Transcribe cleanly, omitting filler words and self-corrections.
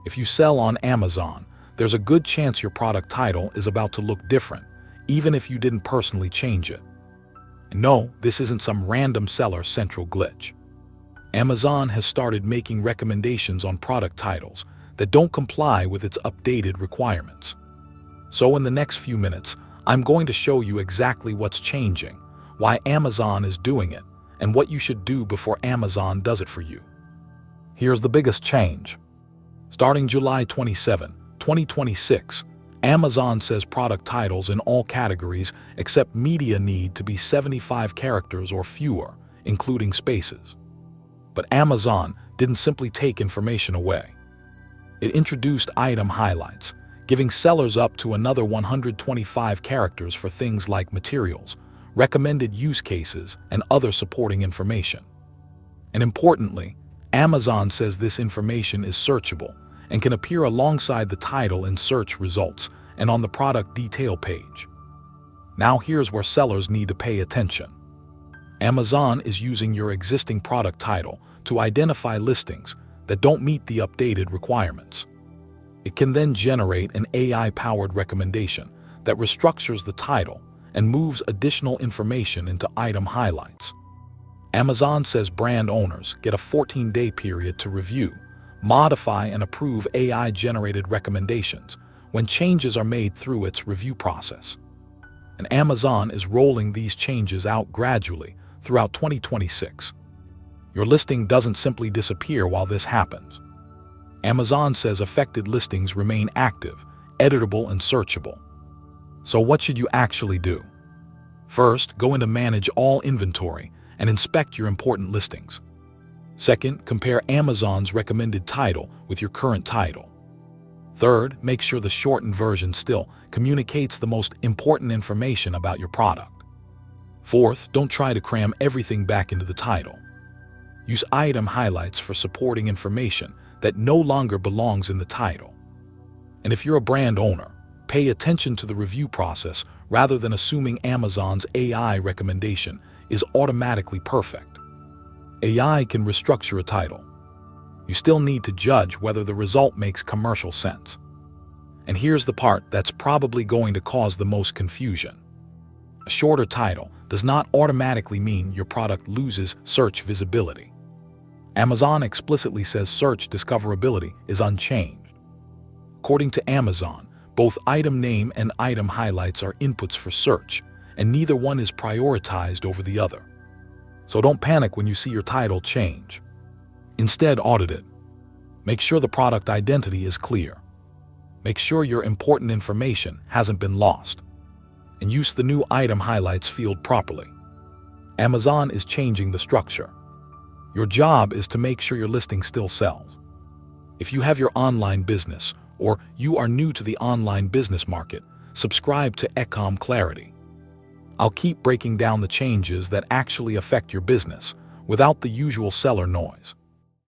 If you sell on Amazon, there's a good chance your product title is about to look different, even if you didn't personally change it. And no, this isn't some random seller central glitch. Amazon has started making recommendations on product titles that don't comply with its updated requirements. So in the next few minutes, I'm going to show you exactly what's changing, why Amazon is doing it, and what you should do before Amazon does it for you. Here's the biggest change. Starting July 27, 2026, Amazon says product titles in all categories except media need to be 75 characters or fewer, including spaces. But Amazon didn't simply take information away. It introduced item highlights, giving sellers up to another 125 characters for things like materials, recommended use cases, and other supporting information. And importantly, Amazon says this information is searchable and can appear alongside the title in search results and on the product detail page. Now here's where sellers need to pay attention. Amazon is using your existing product title to identify listings that don't meet the updated requirements. It can then generate an AI-powered recommendation that restructures the title and moves additional information into item highlights. Amazon says brand owners get a 14-day period to review, modify, and approve AI-generated recommendations when changes are made through its review process. And Amazon is rolling these changes out gradually throughout 2026. Your listing doesn't simply disappear while this happens. Amazon says affected listings remain active, editable, and searchable. So what should you actually do? First, go into Manage All Inventory and inspect your important listings. Second, compare Amazon's recommended title with your current title. Third, make sure the shortened version still communicates the most important information about your product. Fourth, don't try to cram everything back into the title. Use item highlights for supporting information that no longer belongs in the title. And if you're a brand owner, pay attention to the review process rather than assuming Amazon's AI recommendation is automatically perfect. AI can restructure a title. You still need to judge whether the result makes commercial sense. And here's the part that's probably going to cause the most confusion. A shorter title does not automatically mean your product loses search visibility. Amazon explicitly says search discoverability is unchanged. According to Amazon, both item name and item highlights are inputs for search, and neither one is prioritized over the other. So don't panic when you see your title change. Instead, audit it. Make sure the product identity is clear. Make sure your important information hasn't been lost. And use the new item highlights field properly. Amazon is changing the structure. Your job is to make sure your listing still sells. If you have your online business or you are new to the online business market, subscribe to EcomClarity. I'll keep breaking down the changes that actually affect your business without the usual seller noise.